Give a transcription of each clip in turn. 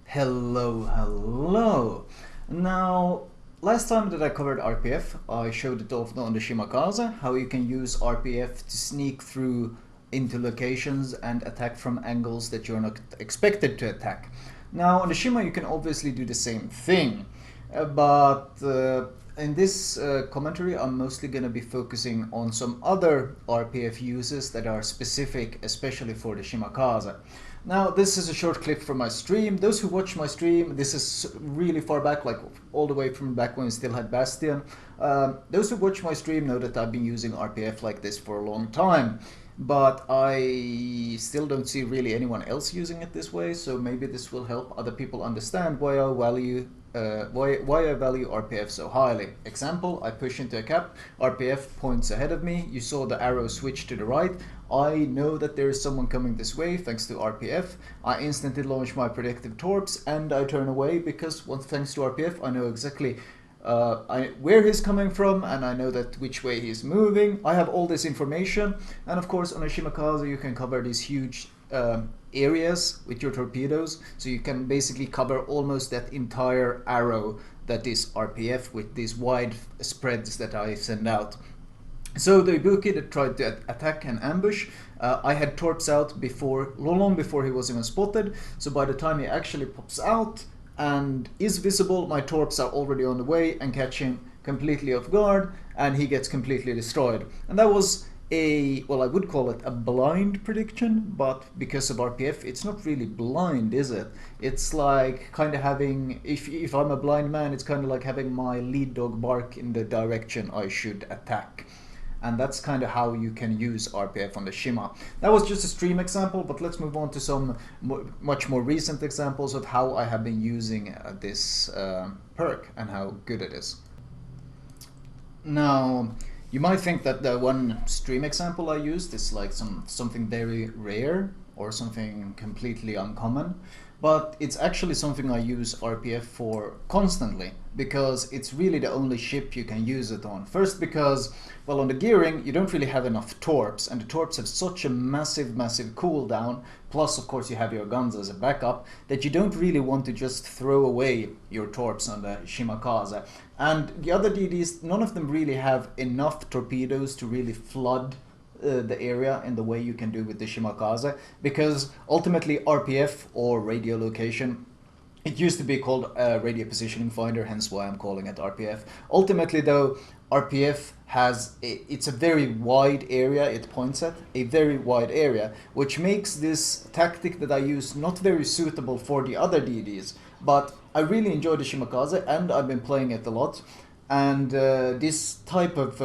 Hello. Now, last time that I covered RPF, I showed it off on the Shimakaze, how you can use RPF to sneak through into locations and attack from angles that you're not expected to attack. Now, on the Shima, you can obviously do the same thing, but in this commentary, I'm mostly going to be focusing on some other RPF uses that are specific, especially for the Shimakaze. Now, this is a short clip from my stream. Those who watch my stream, this is really far back, like all the way from back when we still had Bastion. Those who watch my stream know that I've been using RPF like this for a long time, but I still don't see really anyone else using it this way, so maybe this will help other people understand why I value RPF so highly. Example, I push into a cap, RPF points ahead of me, you saw the arrow switch to the right, I know that there is someone coming this way thanks to RPF, I instantly launch my predictive torps and I turn away because thanks to RPF I know exactly where he's coming from, and I know that which way he's moving. I have all this information, and of course on a Shimakaze you can cover these huge areas with your torpedoes, so you can basically cover almost that entire arrow that is RPF with these wide spreads that I send out. So the Ibuki that tried to attack and ambush, I had torps out long before he was even spotted, so by the time he actually pops out and is visible, my torps are already on the way and catch him completely off guard, and he gets completely destroyed. And that was I would call it a blind prediction, but because of RPF, it's not really blind, is it? It's like kind of having, if I'm a blind man, it's kind of like having my lead dog bark in the direction I should attack. And that's kind of how you can use RPF on the Shima. That was just a stream example, but let's move on to some much more recent examples of how I have been using this perk and how good it is. Now, you might think that the one stream example I used is like something very rare or something completely uncommon, but it's actually something I use RPF for constantly, because it's really the only ship you can use it on. First because, well, on the gearing you don't really have enough torps, and the torps have such a massive cooldown, plus of course you have your guns as a backup, that you don't really want to just throw away your torps on the Shimakaze. And the other DDs, none of them really have enough torpedoes to really flood the area in the way you can do with the Shimakaze, because ultimately RPF, or radio location, it used to be called radio positioning finder, hence why I'm calling it RPF. Ultimately though, RPF it's a very wide area it points at, a very wide area, which makes this tactic that I use not very suitable for the other DDs, but I really enjoy the Shimakaze and I've been playing it a lot, and this type of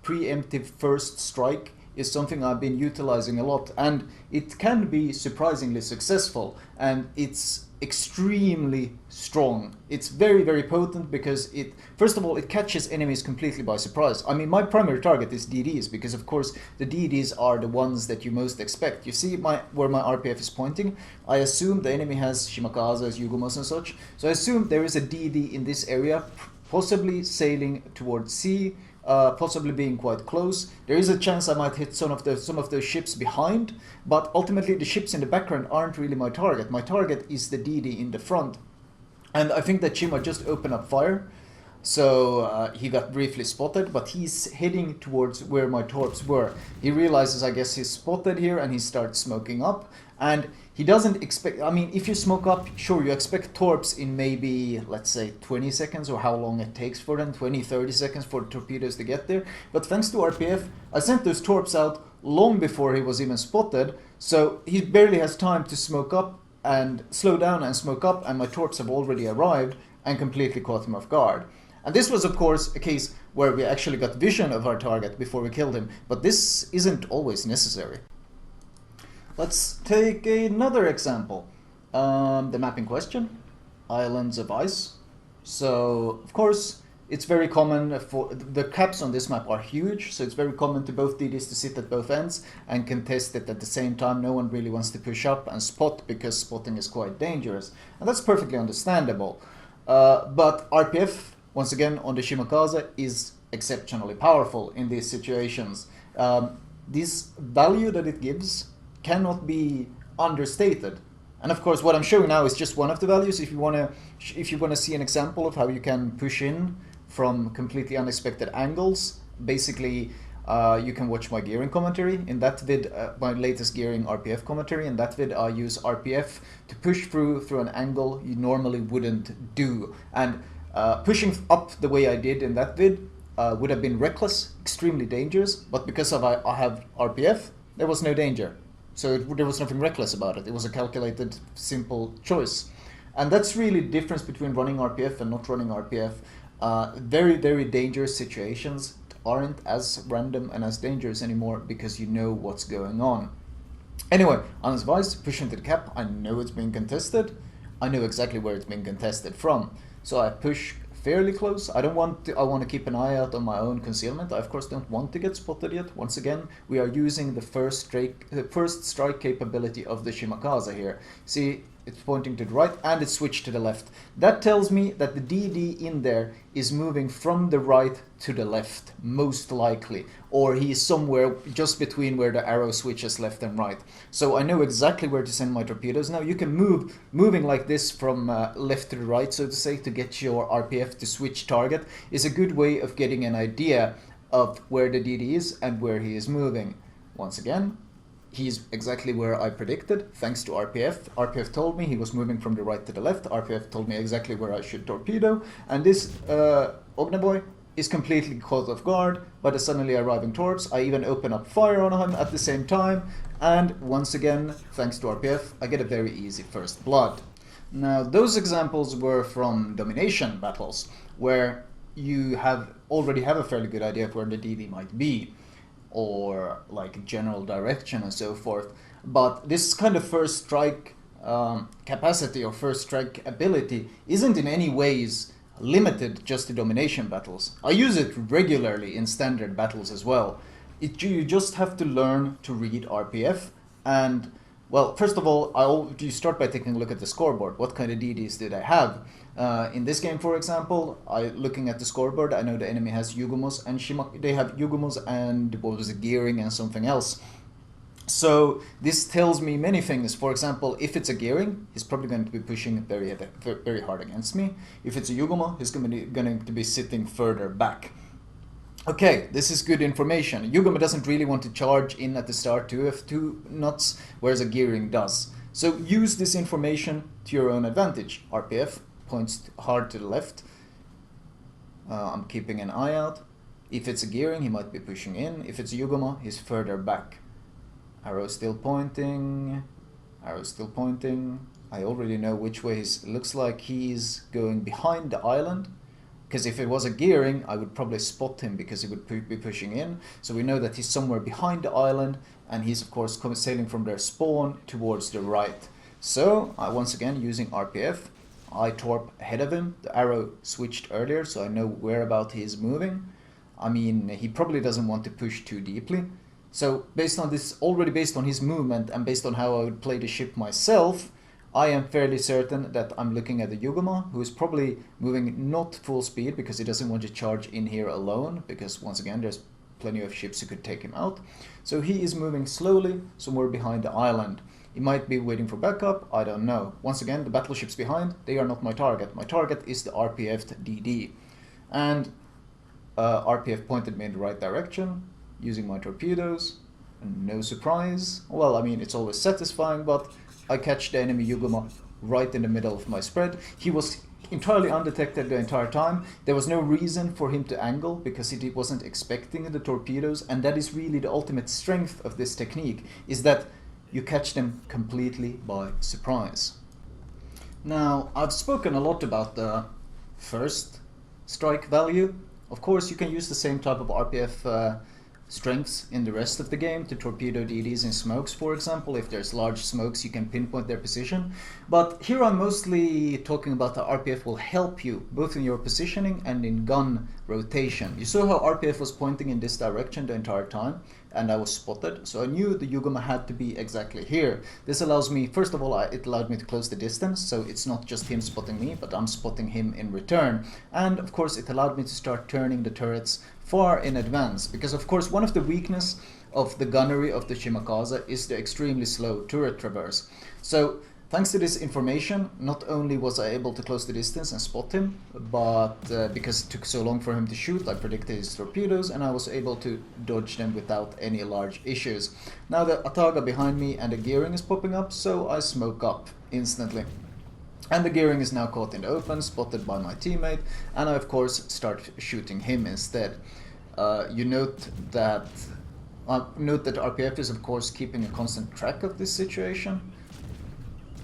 preemptive first strike is something I've been utilizing a lot, and it can be surprisingly successful, and it's extremely strong. It's very potent because first of all, it catches enemies completely by surprise. I mean, my primary target is DDs, because of course the DDs are the ones that you most expect. You see where my RPF is pointing? I assume the enemy has Shimakazes, Yugomos and such, so I assume there is a DD in this area, possibly sailing towards sea, possibly being quite close. There is a chance I might hit some of those ships behind, but ultimately the ships in the background aren't really my target. My target is the DD in the front. And I think that Shima just opened up fire, so he got briefly spotted, but he's heading towards where my torps were. He realizes, I guess, he's spotted here, and he starts smoking up, and he doesn't expect, I mean, if you smoke up, sure, you expect torps in maybe, let's say, 20 seconds, or how long it takes for them, 20-30 seconds for the torpedoes to get there. But thanks to RPF, I sent those torps out long before he was even spotted, so he barely has time to smoke up and slow down and smoke up, and my torps have already arrived and completely caught him off guard. And this was, of course, a case where we actually got vision of our target before we killed him, but this isn't always necessary. Let's take another example. The map in question, Islands of Ice. So, of course, it's very common for the caps on this map are huge, so it's very common to both DDs to sit at both ends and contest it at the same time. No one really wants to push up and spot, because spotting is quite dangerous, and that's perfectly understandable. But RPF, once again, on the Shimakaze, is exceptionally powerful in these situations. This value that it gives cannot be understated. And of course, what I'm showing now is just one of the values. If you wanna see an example of how you can push in from completely unexpected angles, basically you can watch my gearing commentary. In that vid, my latest gearing RPF commentary. In that vid, I use RPF to push through an angle you normally wouldn't do. And pushing up the way I did in that vid would have been reckless, extremely dangerous. But because I have RPF, there was no danger. So there was nothing reckless about it. It was a calculated, simple choice. And that's really the difference between running RPF and not running RPF. Very, very dangerous situations aren't as random and as dangerous anymore because you know what's going on. Anyway, unadvised, push into the cap. I know it's being contested. I know exactly where it's being contested from. So I push fairly close. I want to keep an eye out on my own concealment. I of course don't want to get spotted yet. Once again, we are using the first strike capability of the Shimakaze here. See, it's pointing to the right and it's switched to the left. That tells me that the DD in there is moving from the right to the left, most likely. Or he is somewhere just between where the arrow switches left and right. So I know exactly where to send my torpedoes. Now you can moving like this from left to the right, so to say, to get your RPF to switch target is a good way of getting an idea of where the DD is and where he is moving. Once again, he's exactly where I predicted, thanks to RPF. RPF told me he was moving from the right to the left. RPF told me exactly where I should torpedo. And this Ogneboy is completely caught off guard by the suddenly arriving torps. I even open up fire on him at the same time. And once again, thanks to RPF, I get a very easy first blood. Now, those examples were from Domination battles, where you already have a fairly good idea of where the DD might be, or like general direction and so forth. But this kind of first strike capacity or first strike ability isn't in any ways limited just to Domination battles. I use it regularly in standard battles as well. You just have to learn to read RPF. And well, first of all, you start by taking a look at the scoreboard. What kind of DDs did I have? In this game, for example, looking at the scoreboard, I know the enemy has Yugomos and they have Yugomos and what was it, gearing and something else. So this tells me many things. For example, if it's a gearing, he's probably going to be pushing very hard against me. If it's a Yugomo, he's going to be sitting further back. Okay, this is good information. Yugomo doesn't really want to charge in at the start to F2 knots, whereas a gearing does. So use this information to your own advantage. RPF points hard to the left. I'm keeping an eye out. If it's a gearing, he might be pushing in. If it's a Yugomo, he's further back. Arrow still pointing. Arrow still pointing. I already know which way it looks like he's going behind the island. Because if it was a gearing, I would probably spot him because he would be pushing in. So we know that he's somewhere behind the island, and he's of course sailing from their spawn towards the right. So once again, using RPF, I torp ahead of him. The arrow switched earlier, so I know whereabout he's moving. I mean, he probably doesn't want to push too deeply. So based on this, already based on his movement and based on how I would play the ship myself, I am fairly certain that I'm looking at the Yugoma, who is probably moving not full speed because he doesn't want to charge in here alone, because once again there's plenty of ships who could take him out. So he is moving slowly somewhere behind the island. He might be waiting for backup, I don't know. Once again, the battleships behind, they are not my target. My target is the RPF DD. And RPF pointed me in the right direction using my torpedoes. No surprise. Well, I mean, it's always satisfying, but I catch the enemy Yugoma right in the middle of my spread. He was entirely undetected the entire time. There was no reason for him to angle because he wasn't expecting the torpedoes, and that is really the ultimate strength of this technique, is that you catch them completely by surprise. Now, I've spoken a lot about the first strike value. Of course, you can use the same type of RPF strengths in the rest of the game to torpedo DDs in smokes, for example. If there's large smokes, you can pinpoint their position. But here I'm mostly talking about how RPF will help you both in your positioning and in gun rotation. You saw how RPF was pointing in this direction the entire time, and I was spotted, so I knew the Yugoma had to be exactly here. This allows me, first of all, it allowed me to close the distance, so it's not just him spotting me, but I'm spotting him in return. And of course it allowed me to start turning the turrets far in advance, because of course one of the weaknesses of the gunnery of the Shimakaze is the extremely slow turret traverse. So Thanks to this information, not only was I able to close the distance and spot him, but because it took so long for him to shoot, I predicted his torpedoes and I was able to dodge them without any large issues. Now the Ataga behind me and the gearing is popping up, so I smoke up instantly. And the gearing is now caught in the open, spotted by my teammate, and I of course start shooting him instead. You note that RPF is of course keeping a constant track of this situation.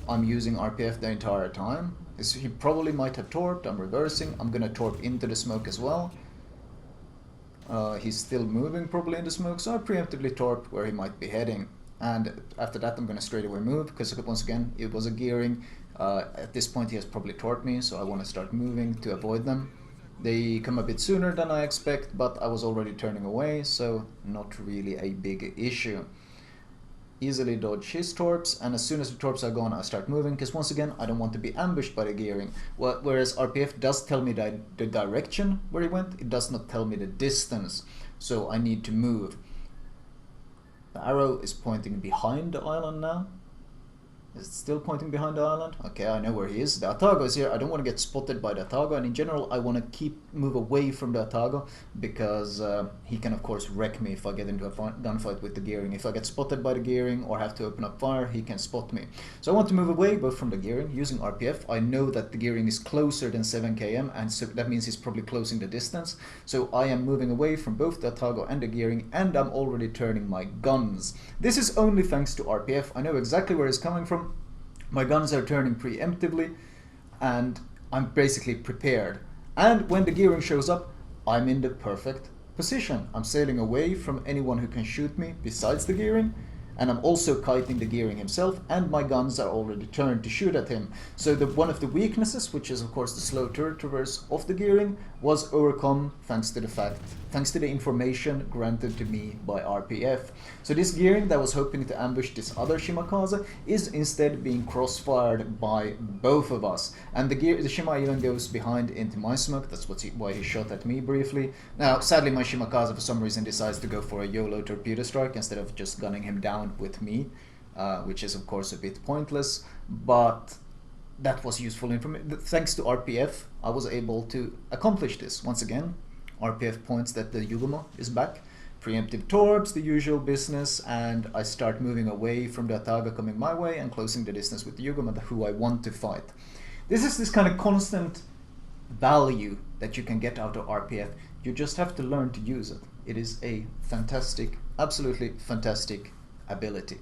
I'm using RPF the entire time. He probably might have torped. I'm reversing. I'm gonna torp into the smoke as well. He's still moving probably in the smoke, so I preemptively torped where he might be heading. And after that I'm gonna straight away move, because once again it was a gearing. At this point he has probably torped me, so I want to start moving to avoid them. They come a bit sooner than I expect, but I was already turning away, so not really a big issue. Easily dodge his torps, and as soon as the torps are gone I start moving, because once again I don't want to be ambushed by the gearing. Whereas RPF does tell me the direction where he went, it does not tell me the distance, so I need to move. The arrow is pointing behind the island now. Is it still pointing behind the island? Okay, I know where he is. The Atago is here. I don't want to get spotted by the Atago, and in general I want to move away from the Atago, because he can of course wreck me if I get into a gunfight with the gearing. If I get spotted by the gearing or have to open up fire, he can spot me. So I want to move away both from the gearing using RPF. I know that the gearing is closer than 7 km, and so that means he's probably closing the distance. So I am moving away from both the Atago and the gearing, and I'm already turning my guns. This is only thanks to RPF. I know exactly where he's coming from. My guns are turning preemptively, and I'm basically prepared. And when the gearing shows up, I'm in the perfect position. I'm sailing away from anyone who can shoot me besides the gearing, and I'm also kiting the gearing himself, and my guns are already turned to shoot at him. So one of the weaknesses, which is of course the slow turret traverse of the gearing, was overcome thanks to the information granted to me by RPF. So this gearing that was hoping to ambush this other Shimakaze is instead being crossfired by both of us. And the Shima even goes behind into my smoke. That's why he shot at me briefly. Now, sadly, my Shimakaze for some reason decides to go for a YOLO torpedo strike instead of just gunning him down with me, which is of course a bit pointless, but that was useful information. Thanks to RPF, I was able to accomplish this. Once again, RPF points that the Yugamo is back, preemptive torps, the usual business, and I start moving away from the Ataga coming my way and closing the distance with the Yugamo, who I want to fight. This is this kind of constant value that you can get out of RPF. You just have to learn to use it. It is a fantastic, absolutely fantastic ability.